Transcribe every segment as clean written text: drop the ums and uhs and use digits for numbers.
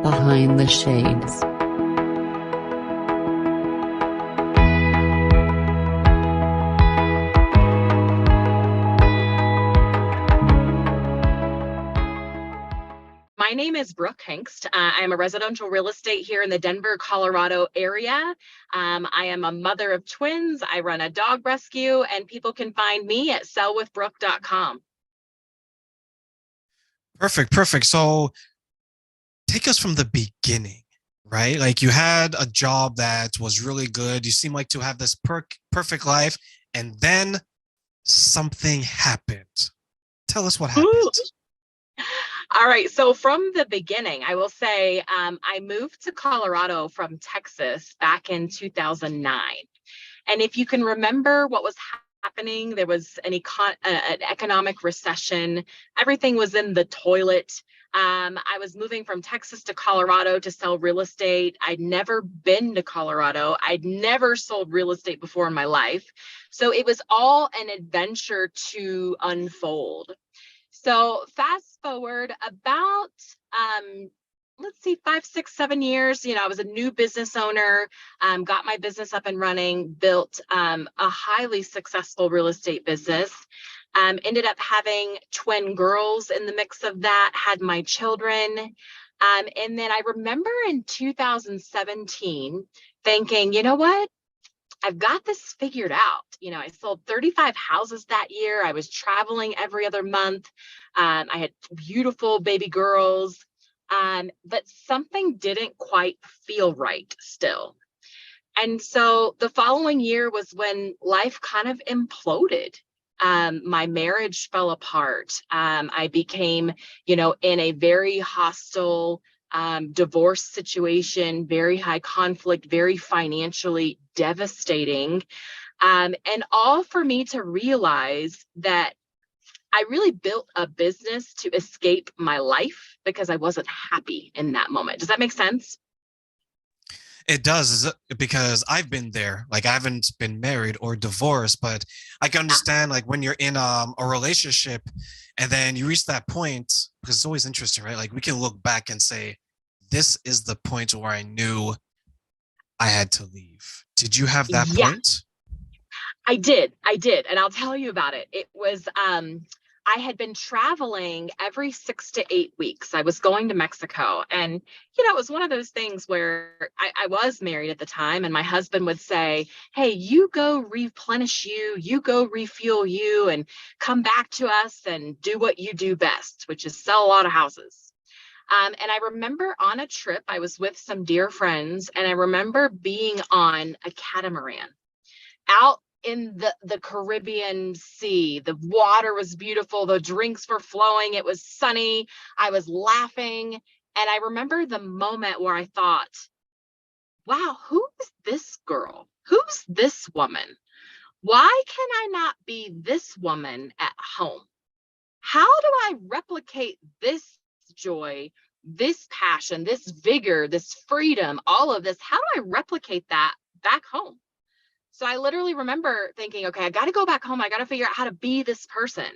Behind the Shades. My name is Brooke Hengst. I am a residential real estate here in the Denver, Colorado area. I am a mother of twins. I run a dog rescue, and people can find me at sellwithbrooke.com. Perfect, perfect. So take us from the beginning, right? Like you had a job that was really good. You seem like to have this perfect life, and then something happened. Tell us what happened. Ooh. All right. So from the beginning, I will say I moved to Colorado from Texas back in 2009. And if you can remember what was happening, there was an economic recession. Everything was in the toilet. I was moving from Texas to Colorado to sell real estate. I'd never been to Colorado. I'd never sold real estate before in my life. So it was all an adventure to unfold. So fast forward about, let's see, 5, 6, 7 years, I was a new business owner, got my business up and running, built a highly successful real estate business, ended up having twin girls in the mix of that, had my children. And then I remember in 2017 thinking, you know what? I've got this figured out. I sold 35 houses that year. I was traveling every other month. I had beautiful baby girls, but something didn't quite feel right still. And so the following year was when life kind of imploded. My marriage fell apart. I became, in a very hostile divorce situation, very high conflict, very financially devastating. And all for me to realize that I really built a business to escape my life because I wasn't happy in that moment. Does that make sense? It does, because I've been there. Like I haven't been married or divorced, but I can understand like when you're in a relationship and then you reach that point, because it's always interesting, right? Like we can look back and say, this is the point where I knew I had to leave. Did you have that Yeah, point? I did. I did. And I'll tell you about it. It was, I had been traveling every 6 to 8 weeks. I was going to Mexico. And, it was one of those things where I was married at the time. And my husband would say, hey, you go replenish you go refuel you, and come back to us and do what you do best, which is sell a lot of houses. And I remember on a trip, I was with some dear friends, and I remember being on a catamaran out in the Caribbean Sea. The water was beautiful. The drinks were flowing. It was sunny. I was laughing. And I remember the moment where I thought, wow, who is this girl? Who's this woman? Why can I not be this woman at home? How do I replicate this joy, this passion, this vigor, this freedom, all of this? How do I replicate that back home? So I literally remember thinking, okay, I got to go back home. I got to figure out how to be this person.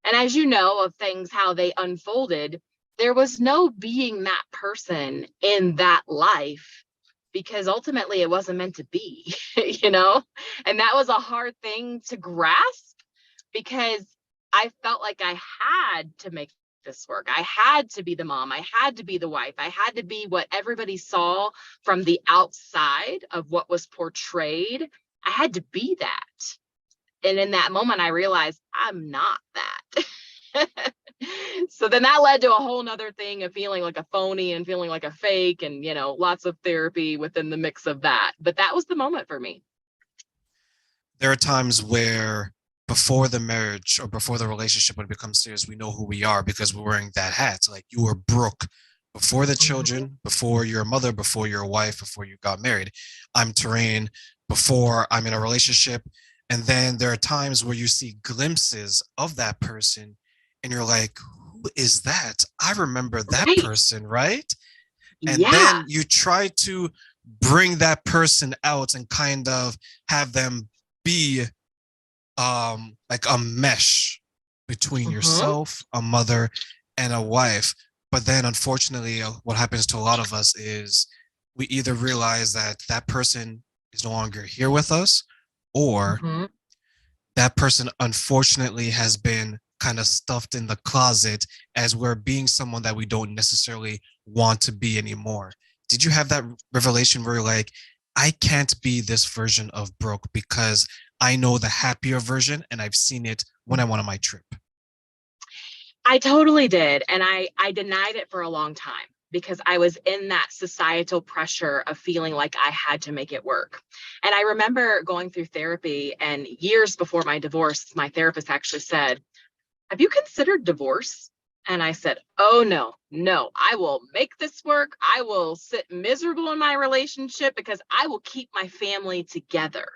And as you know of things, how they unfolded, there was no being that person in that life, because ultimately it wasn't meant to be, And that was a hard thing to grasp, because I felt like I had to make this work. I had to be the mom. I had to be the wife. I had to be what everybody saw from the outside of what was portrayed. I had to be that. And in that moment, I realized I'm not that. So then that led to a whole nother thing of feeling like a phony and feeling like a fake, and, lots of therapy within the mix of that. But that was the moment for me. There are times where before the marriage or before the relationship, when it becomes serious, we know who we are because we're wearing that hat. Like you were Brooke before the children, before you're a mother, before you're a wife, before you got married. I'm Terrain before I'm in a relationship. And then there are times where you see glimpses of that person and you're like, who is that? I remember that Right. person, right? And Yeah. then you try to bring that person out and kind of have them be like a mesh between Mhm. yourself, a mother, and a wife. But then unfortunately, what happens to a lot of us is we either realize that that person is no longer here with us, or Mhm. that person unfortunately has been kind of stuffed in the closet as we're being someone that we don't necessarily want to be anymore. Did you have that revelation where you're like, I can't be this version of Brooke because I know the happier version and I've seen it when I went on my trip? I totally did. And I denied it for a long time because I was in that societal pressure of feeling like I had to make it work. And I remember going through therapy, and years before my divorce, my therapist actually said, have you considered divorce? And I said, oh, no, no, I will make this work. I will sit miserable in my relationship because I will keep my family together.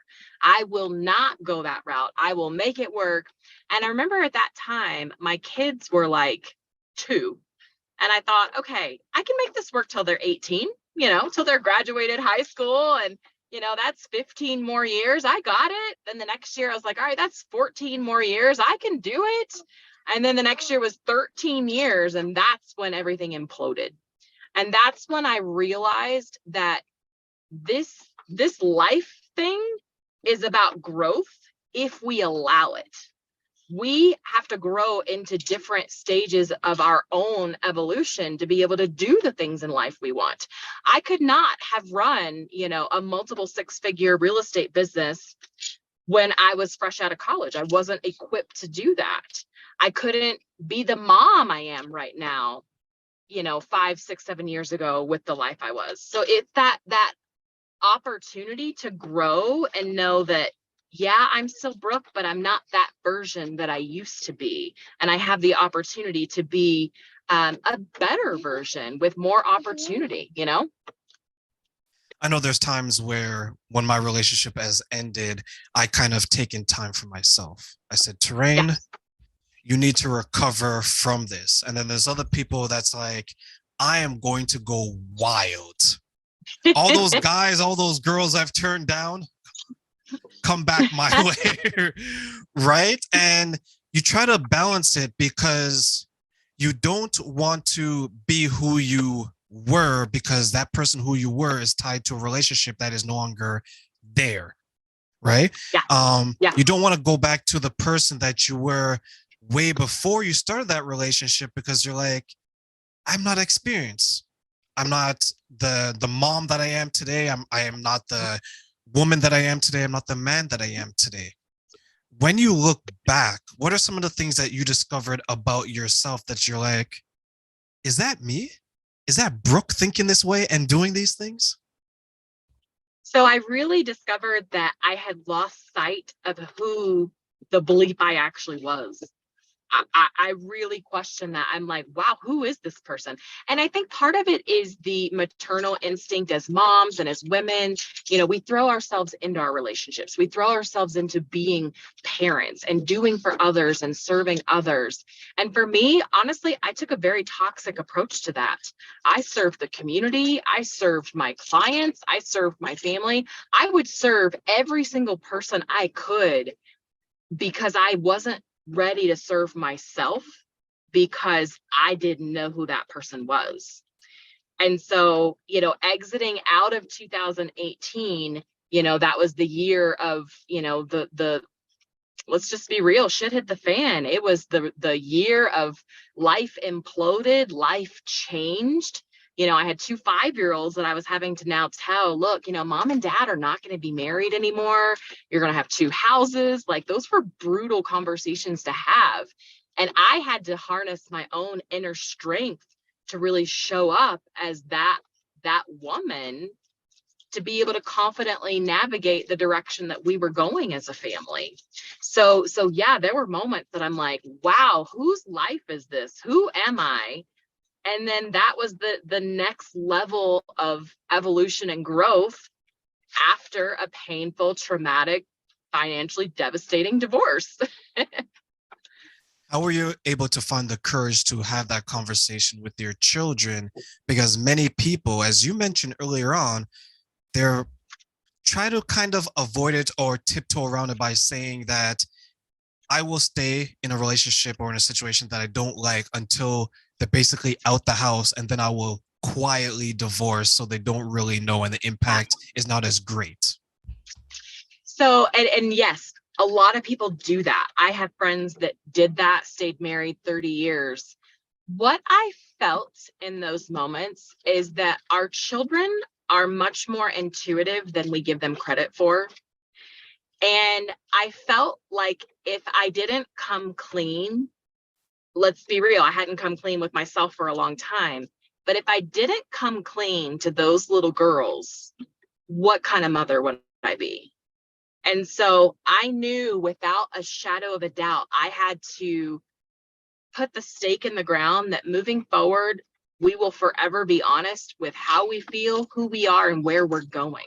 I will not go that route. I will make it work. And I remember at that time, my kids were like 2. And I thought, okay, I can make this work till they're 18, till they're graduated high school. And, that's 15 more years. I got it. Then the next year I was like, all right, that's 14 more years. I can do it. And then the next year was 13 years. And that's when everything imploded. And that's when I realized that this life thing is about growth if we allow it. We have to grow into different stages of our own evolution to be able to do the things in life we want. I could not have run, a multiple 6-figure real estate business when I was fresh out of college. I wasn't equipped to do that. I couldn't be the mom I am right now, 5, 6, 7 years ago with the life I was. So it's that opportunity to grow and know that, yeah, I'm still Brooke, but I'm not that version that I used to be. And I have the opportunity to be a better version with more opportunity, I know there's times where when my relationship has ended, I kind of taken time for myself. I said, Terrain, Yes. you need to recover from this. And then there's other people that's like, I am going to go wild. All those guys, all those girls I've turned down, come back my way. Right. And you try to balance it because you don't want to be who you were, because that person who you were is tied to a relationship that is no longer there. Right. Yeah. Yeah. You don't want to go back to the person that you were way before you started that relationship, because you're like, I'm not experienced. I'm not the mom that I am today. I am not the woman that I am today. I'm not the man that I am today. When you look back, what are some of the things that you discovered about yourself that you're like, is that me? Is that Brooke thinking this way and doing these things? So I really discovered that I had lost sight of who the belief I actually was. I really question that. I'm like, wow, who is this person? And I think part of it is the maternal instinct as moms and as women. We throw ourselves into our relationships. We throw ourselves into being parents and doing for others and serving others. And for me, honestly, I took a very toxic approach to that. I served the community. I served my clients. I served my family. I would serve every single person I could because I wasn't ready to serve myself, because I didn't know who that person was. And so, exiting out of 2018, that was the year of, the let's just be real, shit hit the fan. It was the year of life imploded, life changed. I had 2 5-year-olds that I was having to now tell, look, mom and dad are not going to be married anymore. You're going to have 2 houses. Like, those were brutal conversations to have. And I had to harness my own inner strength to really show up as that woman, to be able to confidently navigate the direction that we were going as a family. So yeah, there were moments that I'm like, wow, whose life is this? Who am I? And then that was the next level of evolution and growth after a painful, traumatic, financially devastating divorce. How were you able to find the courage to have that conversation with your children? Because many people, as you mentioned earlier on, they're trying to kind of avoid it or tiptoe around it by saying that I will stay in a relationship or in a situation that I don't like until they're basically out the house, and then I will quietly divorce so they don't really know, and the impact is not as great. So, and yes, a lot of people do that. I have friends that did that, stayed married 30 years. What I felt in those moments is that our children are much more intuitive than we give them credit for. And I felt like if I didn't come clean, let's be real, I hadn't come clean with myself for a long time. But if I didn't come clean to those little girls, what kind of mother would I be? And so I knew without a shadow of a doubt, I had to put the stake in the ground that moving forward, we will forever be honest with how we feel, who we are, and where we're going.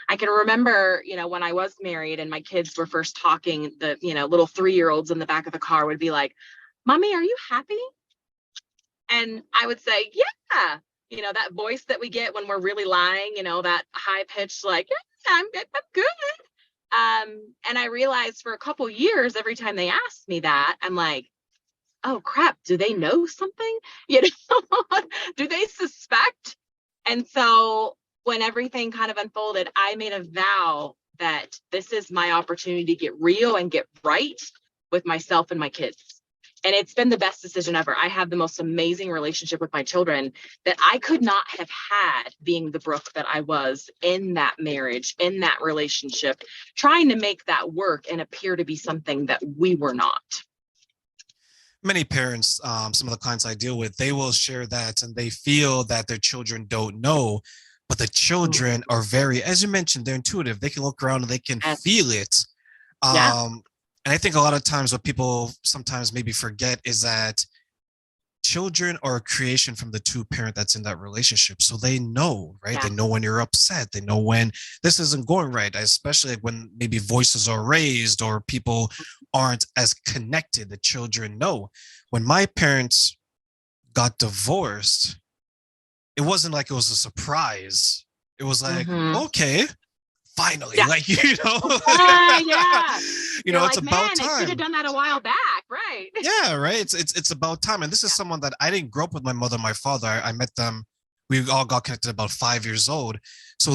I can remember, when I was married and my kids were first talking, the, little 3-year-olds in the back of the car would be like, "Mommy, are you happy?" And I would say, "Yeah." That voice that we get when we're really lying, that high pitched, like, "Yeah, I'm good." And I realized for a couple years, every time they asked me that, I'm like, oh crap, do they know something? Do they suspect? And so when everything kind of unfolded, I made a vow that this is my opportunity to get real and get right with myself and my kids. And it's been the best decision ever. I have the most amazing relationship with my children that I could not have had being the Brooke that I was in that marriage, in that relationship, trying to make that work and appear to be something that we were not. Many parents, some of the clients I deal with, they will share that, and they feel that their children don't know, but the children are very, as you mentioned, they're intuitive. They can look around and they can feel it. Yeah. And I think a lot of times what people sometimes maybe forget is that children are a creation from the two parent that's in that relationship. So they know, right? Yeah. They know when you're upset. They know when this isn't going right, especially when maybe voices are raised or people aren't as connected. The children know. When my parents got divorced, it wasn't like it was a surprise. It was like, okay, finally, Yeah. like, Yeah. it's like, about time. I should have done that a while back, right? Yeah, right. It's about time. And this is someone that I didn't grow up with my mother and my father. I met them. We all got connected about 5 years old. So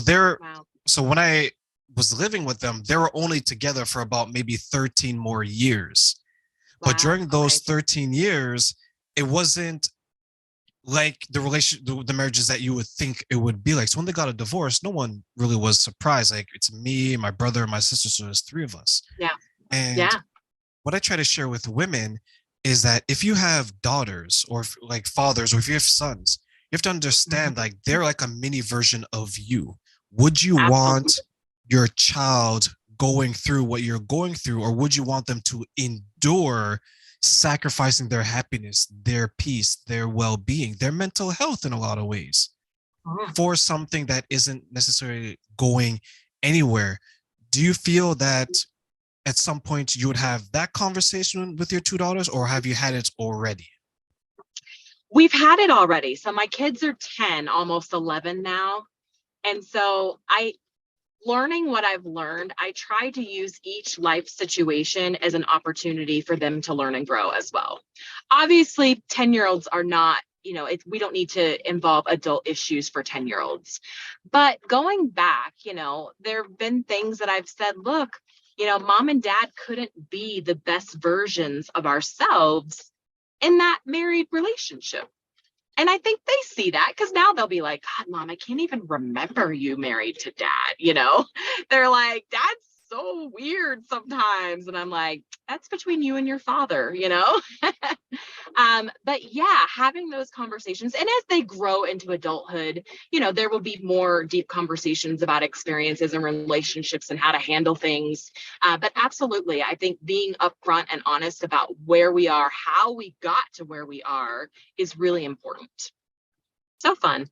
so when I was living with them, they were only together for about maybe 13 more years. But during those 13 years, it wasn't like the marriages that you would think it would be like. So when they got a divorce, no one really was surprised. Like, it's me, my brother, and my sister. So there's 3 of us. Yeah. And what I try to share with women is that if you have daughters or like fathers, or if you have sons, you have to understand, like, they're like a mini version of you. Would you want your child going through what you're going through, or would you want them to endure sacrificing their happiness, their peace, their well-being, their mental health in a lot of ways for something that isn't necessarily going anywhere? Do you feel that at some point you would have that conversation with your 2 daughters, or have you had it already? We've had it already. So my kids are 10, almost 11 now. And so learning what I've learned, I try to use each life situation as an opportunity for them to learn and grow as well. Obviously, 10-year-olds are not, we don't need to involve adult issues for 10-year-olds. But going back, there have been things that I've said, look, mom and dad couldn't be the best versions of ourselves in that married relationship. And I think they see that, because now they'll be like, God, Mom, I can't even remember you married to dad. They're like, Dad's so weird sometimes. And I'm like, that's between you and your father, But yeah, having those conversations. And as they grow into adulthood, there will be more deep conversations about experiences and relationships and how to handle things. But absolutely, I think being upfront and honest about where we are, how we got to where we are, is really important. So fun.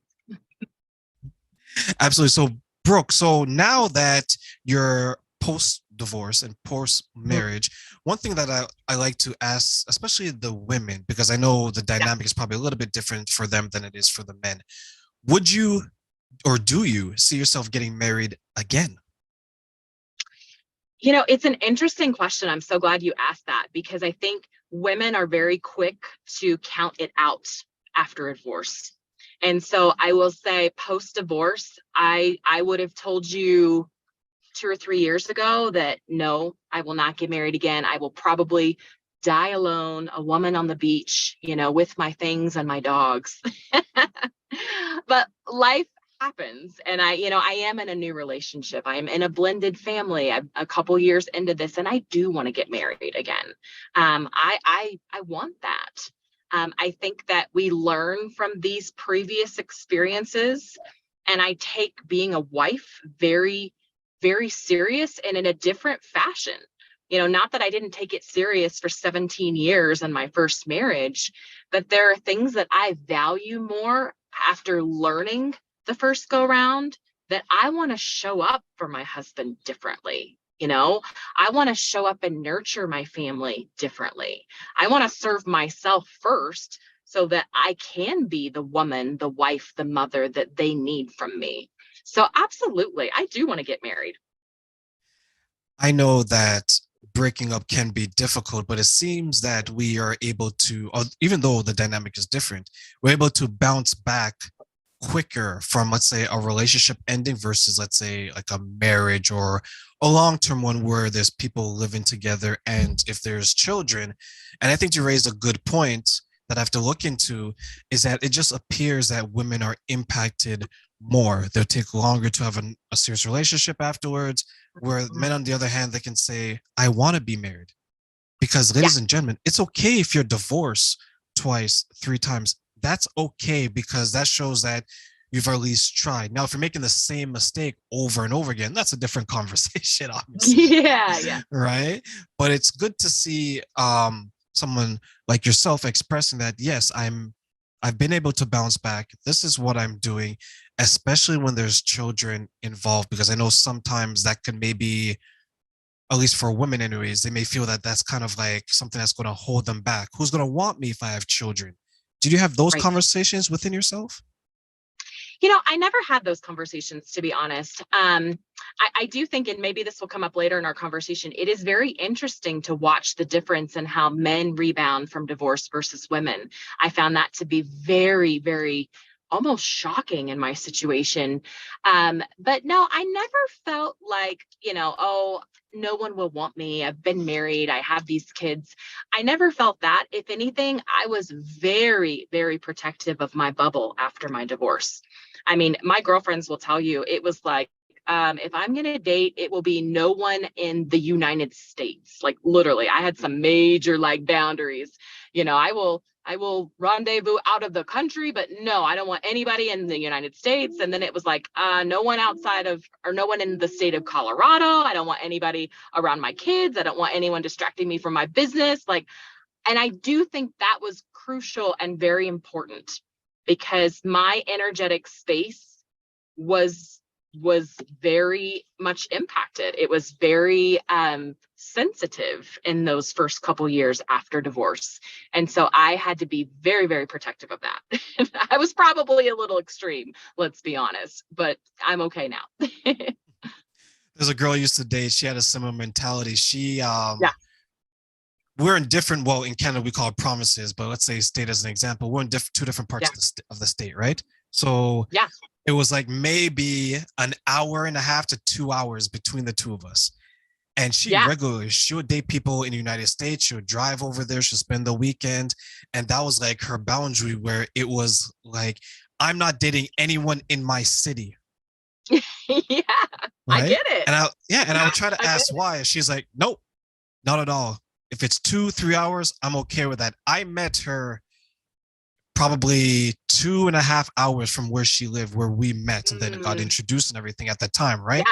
Absolutely. So, Brooke, so now that you're post-divorce and post-marriage, one thing that I like to ask, especially the women, because I know the dynamic is probably a little bit different for them than it is for the men. Would you, or do you see yourself getting married again? It's an interesting question. I'm so glad you asked that, because I think women are very quick to count it out after a divorce. And so I will say post-divorce, I would have told you 2 or 3 years ago that no, I will not get married again. I will probably die alone, a woman on the beach, with my things and my dogs. But life happens. And I am in a new relationship. I am in a blended family. I'm a couple years into this, and I do want to get married again. I want that. I think that we learn from these previous experiences, and I take being a wife very, very serious and in a different fashion. Not that I didn't take it serious for 17 years in my first marriage, but there are things that I value more after learning the first go round, that I want to show up for my husband differently. I want to show up and nurture my family differently. I want to serve myself first so that I can be the woman, the wife, the mother that they need from me. So absolutely, I do want to get married. I know that breaking up can be difficult, but it seems that we are able to, even though the dynamic is different, we're able to bounce back quicker from, let's say, a relationship ending versus, let's say, like a marriage or a long-term one where there's people living together and if there's children. And I think you raised a good point that I have to look into, is that it just appears that women are impacted more. They'll take longer to have a serious relationship afterwards, where men, on the other hand, they can say, I want to be married. Because, ladies and gentlemen, it's okay if you're divorced twice, 3 times. That's okay, because that shows that you've at least tried. Now, if you're making the same mistake over and over again, that's a different conversation, obviously. Yeah. Right? But it's good to see someone like yourself expressing that, yes, I've been able to bounce back. This is what I'm doing, especially when there's children involved, because I know sometimes that can maybe, at least for women anyways, they may feel that that's kind of like something that's going to hold them back. Who's going to want me if I have children? Did you have those Right. conversations within yourself? I never had those conversations, to be honest. I do think, and maybe this will come up later in our conversation, it is very interesting to watch the difference in how men rebound from divorce versus women. I found that to be very, very almost shocking in my situation. But no, I never felt like, oh, no one will want me. I've been married. I have these kids. I never felt that. If anything, I was very, very protective of my bubble after my divorce. I mean, my girlfriends will tell you, it was like, if I'm going to date, it will be no one in the United States. Like literally, I had some major boundaries. I will rendezvous out of the country, but no, I don't want anybody in the United States. And then it was like, no one outside of, or no one in the state of Colorado. I don't want anybody around my kids. I don't want anyone distracting me from my business. And I do think that was crucial and very important, because my energetic space was very much impacted. It was very sensitive in those first couple years after divorce. And so I had to be very, very protective of that. I was probably a little extreme, let's be honest, but I'm okay now. There's a girl I used to date. She had a similar mentality. Yeah. We're in different, well, in Canada, we call it provinces, but let's say state as an example. We're in two different parts of the state, right? So Yeah. it was like maybe an hour and a half to 2 hours between the two of us. And she would date people in the United States. She would drive over there. She'd spend the weekend. And that was like her boundary, where it was like, I'm not dating anyone in my city. Yeah, right? I get it. And I would try to ask why. She's like, nope, not at all. If it's 2-3 hours, I'm okay with that. I met her probably 2.5 hours from where she lived, where we met, and then got introduced and everything at that time, right?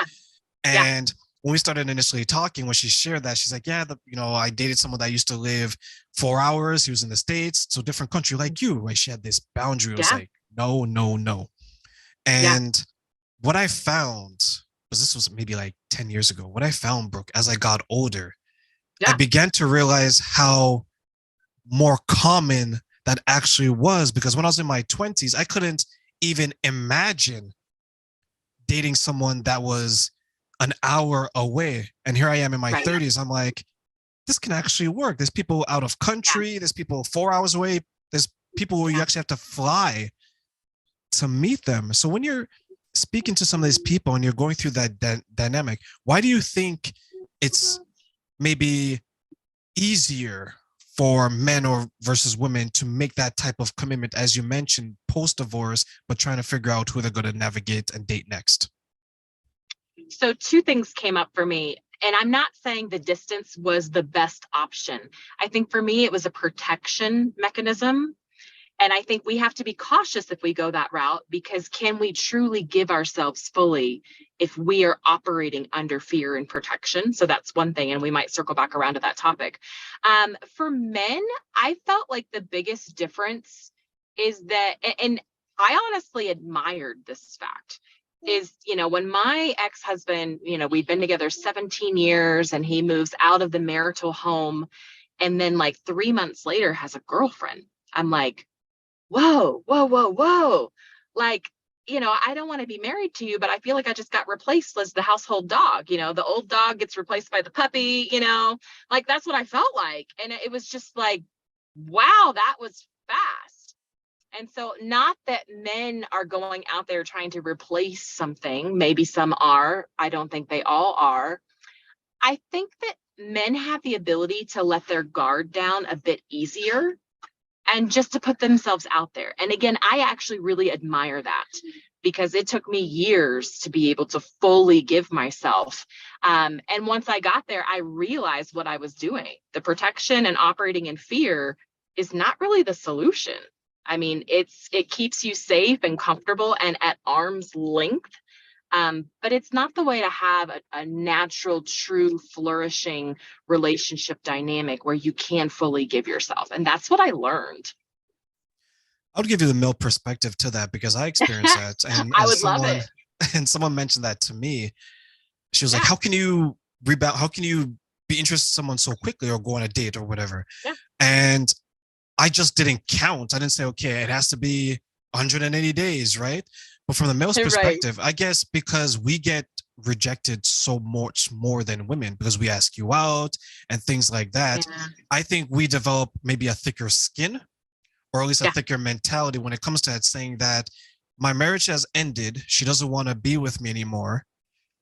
Yeah. And when we started initially talking, when she shared that, she's like, yeah, I dated someone that used to live 4 hours. He was in the States, so different country like you, right? She had this boundary. It was like, no, no, no. And what I found was, this was maybe like 10 years ago. What I found, Brooke, as I got older, I began to realize how more common that actually was, because when I was in my 20s, I couldn't even imagine dating someone that was an hour away. And here I am in my 30s. I'm like, this can actually work. There's people out of country. There's people 4 hours away. There's people where you actually have to fly to meet them. So when you're speaking to some of these people and you're going through that dynamic, why do you think it's maybe easier for men or versus women to make that type of commitment, as you mentioned, post-divorce, but trying to figure out who they're going to navigate and date next? So two things came up for me. And I'm not saying the distance was the best option. I think for me, it was a protection mechanism. And I think we have to be cautious if we go that route, because can we truly give ourselves fully if we are operating under fear and protection? So that's one thing. And we might circle back around to that topic. For men, I felt like the biggest difference is that, and I honestly admired this fact, is, when my ex-husband, we've been together 17 years and he moves out of the marital home and then like 3 months later has a girlfriend. I'm like, whoa, whoa, whoa, whoa. Like, I don't want to be married to you, but I feel like I just got replaced as the household dog. The old dog gets replaced by the puppy, like that's what I felt like. And it was just like, wow, that was fast. And so not that men are going out there trying to replace something. Maybe some are. I don't think they all are. I think that men have the ability to let their guard down a bit easier and just to put themselves out there. And again, I actually really admire that, because it took me years to be able to fully give myself. And once I got there, I realized what I was doing. The protection and operating in fear is not really the solution. I mean, it keeps you safe and comfortable and at arm's length. But it's not the way to have a natural, true, flourishing relationship dynamic where you can fully give yourself. And that's what I learned. I would give you the male perspective to that, because I experienced that. And I would love it. And someone mentioned that to me. She was like, how can you rebound? How can you be interested in someone so quickly or go on a date or whatever? Yeah. And I just didn't count. I didn't say, okay, it has to be 180 days, right? But from the male's perspective, right, I guess because we get rejected so much more than women, because we ask you out and things like that. Yeah. I think we develop maybe a thicker skin, or at least a thicker mentality when it comes to that, saying that my marriage has ended. She doesn't want to be with me anymore.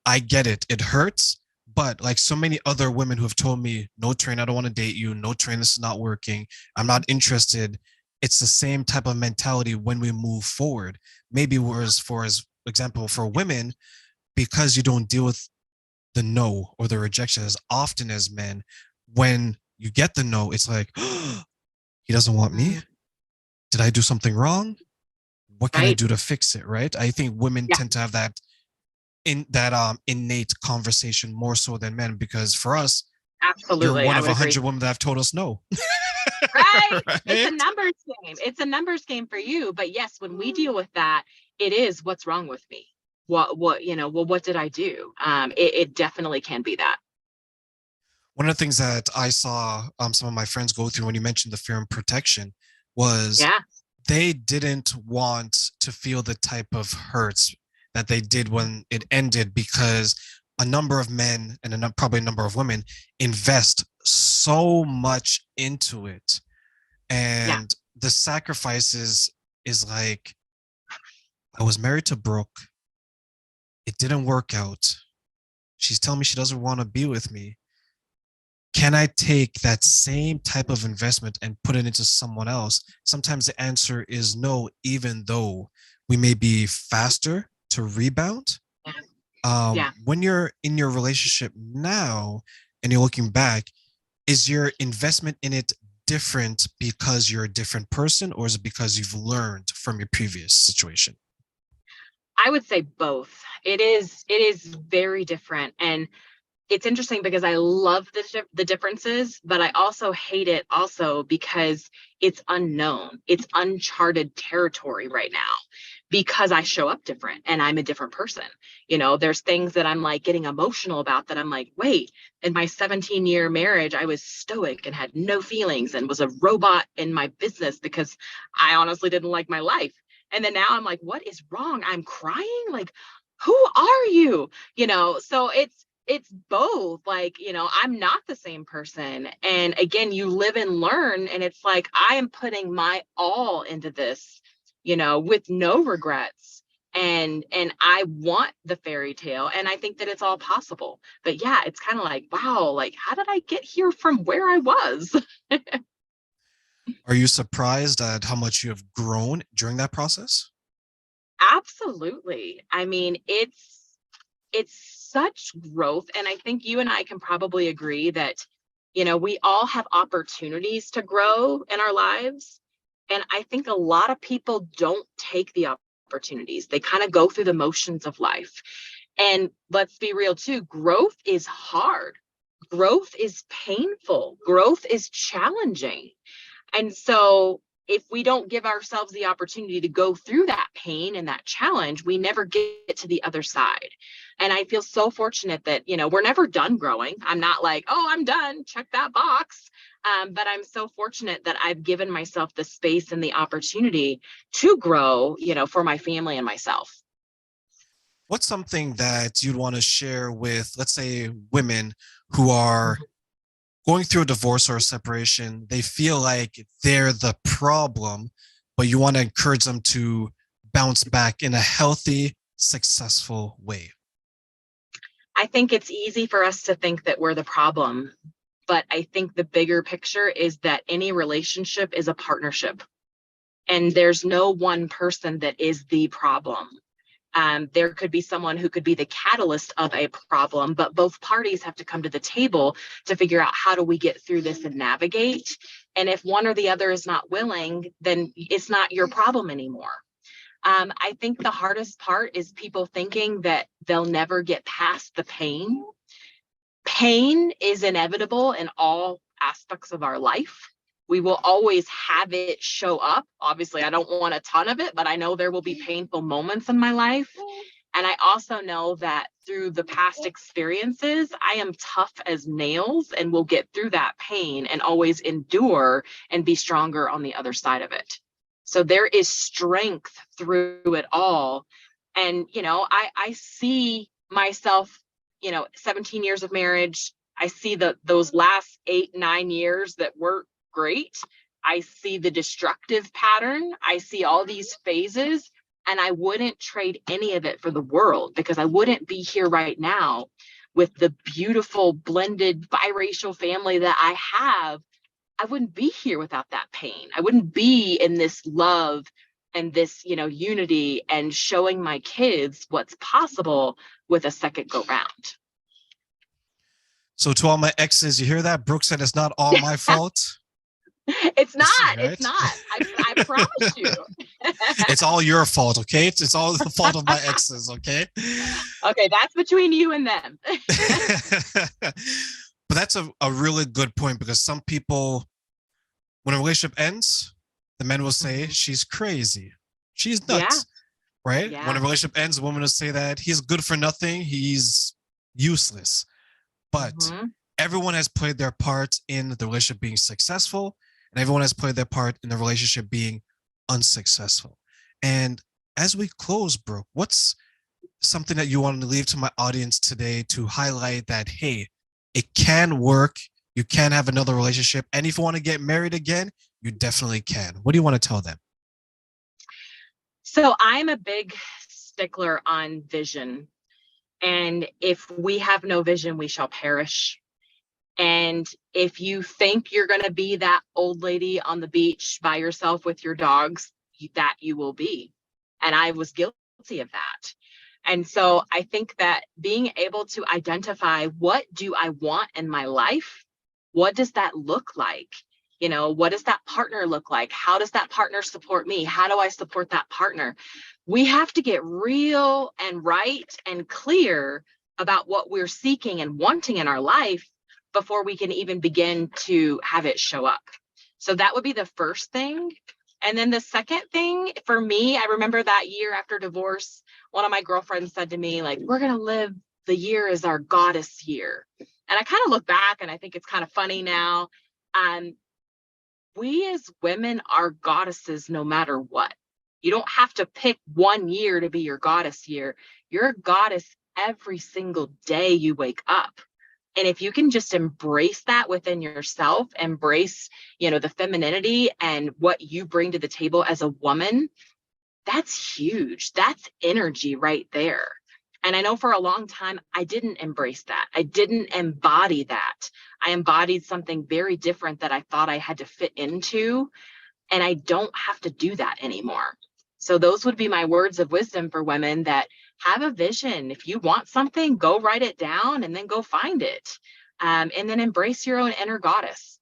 I get it. It hurts. But like so many other women who have told me, no, Train, I don't want to date you. No, Train, this is not working. I'm not interested. It's the same type of mentality when we move forward. Maybe whereas, for example, for women, because you don't deal with the no or the rejection as often as men, when you get the no, it's like, oh, he doesn't want me. Did I do something wrong? What can I do to fix it? Right. I think women tend to have that innate conversation more so than men, because for us, absolutely, you're one of 100 women that have told us no. Right. It's a numbers game. It's a numbers game for you. But yes, when we deal with that, it is, what's wrong with me? What did I do? It definitely can be that. One of the things that I saw some of my friends go through when you mentioned the fear and protection was they didn't want to feel the type of hurts that they did when it ended, because a number of men and probably a number of women invest so much into it. And the sacrifices is like, I was married to Brooke. It didn't work out. She's telling me she doesn't want to be with me. Can I take that same type of investment and put it into someone else? Sometimes the answer is no, even though we may be faster to rebound. When you're in your relationship now and you're looking back, is your investment in it different because you're a different person, or is it because you've learned from your previous situation? I would say both. It is very different. And it's interesting because I love the differences, but I also hate it also because it's unknown. It's uncharted territory right now, because I show up different and I'm a different person. There's things that I'm like getting emotional about that I'm like, wait, in my 17-year marriage, I was stoic and had no feelings and was a robot in my business because I honestly didn't like my life. And then now I'm like, what is wrong? I'm crying. Like, who are you? So it's both. Like, I'm not the same person. And again, you live and learn. And it's like, I am putting my all into this, with no regrets. And I want the fairy tale. And I think that it's all possible. But yeah, it's kind of like, wow, like, how did I get here from where I was? Are you surprised at how much you have grown during that process? Absolutely. I mean, it's such growth. And I think you and I can probably agree that, we all have opportunities to grow in our lives. And I think a lot of people don't take the opportunities. They kind of go through the motions of life. And let's be real too, growth is hard. Growth is painful. Growth is challenging. And so if we don't give ourselves the opportunity to go through that pain and that challenge, we never get to the other side. And I feel so fortunate that, we're never done growing. I'm not like, oh, I'm done, check that box. But I'm so fortunate that I've given myself the space and the opportunity to grow, for my family and myself. What's something that you'd want to share with, let's say, women who are going through a divorce or a separation? They feel like they're the problem, but you want to encourage them to bounce back in a healthy, successful way. I think it's easy for us to think that we're the problem, but I think the bigger picture is that any relationship is a partnership, and there's no one person that is the problem. There could be someone who could be the catalyst of a problem, but both parties have to come to the table to figure out, how do we get through this and navigate? And if one or the other is not willing, then it's not your problem anymore. I think the hardest part is people thinking that they'll never get past the pain. Pain is inevitable in all aspects of our life. We will always have it show up. Obviously, I don't want a ton of it, but I know there will be painful moments in my life. And I also know that through the past experiences, I am tough as nails and will get through that pain and always endure and be stronger on the other side of it. So there is strength through it all. And, I see myself, 17 years of marriage. I see those last 8-9 years that were great. I see the destructive pattern. I see all these phases, and I wouldn't trade any of it for the world, because I wouldn't be here right now with the beautiful blended biracial family that I have. I wouldn't be here without that pain. I wouldn't be in this love and this, unity and showing my kids what's possible with a second go round. So to all my exes, you hear that? Brooke said it's not all my fault. It's not. Right? It's not. I promise you. It's all your fault, okay? It's all the fault of my exes, okay? Okay, that's between you and them. But that's a really good point, because some people, when a relationship ends, the men will say, she's crazy, she's nuts, right? Yeah. When a relationship ends, the woman will say that he's good for nothing, he's useless. But everyone has played their part in the relationship being successful, and everyone has played their part in the relationship being unsuccessful. And as we close, Brooke, what's something that you want to leave to my audience today to highlight that, hey, it can work, you can have another relationship, and if you want to get married again, you definitely can? What do you want to tell them? So I'm a big stickler on vision. And if we have no vision, we shall perish. And if you think you're going to be that old lady on the beach by yourself with your dogs, that you will be. And I was guilty of that. And so I think that being able to identify, what do I want in my life? What does that look like? What does that partner look like? How does that partner support me? How do I support that partner? We have to get real and right and clear about what we're seeking and wanting in our life before we can even begin to have it show up. So that would be the first thing. And then the second thing for me, I remember that year after divorce, one of my girlfriends said to me, like, we're going to live the year as our goddess year. And I kind of look back and I think it's kind of funny now. We as women are goddesses no matter what. You don't have to pick one year to be your goddess year. You're a goddess every single day you wake up. And if you can just embrace that within yourself, embrace, the femininity and what you bring to the table as a woman, that's huge. That's energy right there. And I know for a long time, I didn't embrace that. I didn't embody that. I embodied something very different that I thought I had to fit into. And I don't have to do that anymore. So those would be my words of wisdom for women that have a vision. If you want something, go write it down and then go find it. And then embrace your own inner goddess.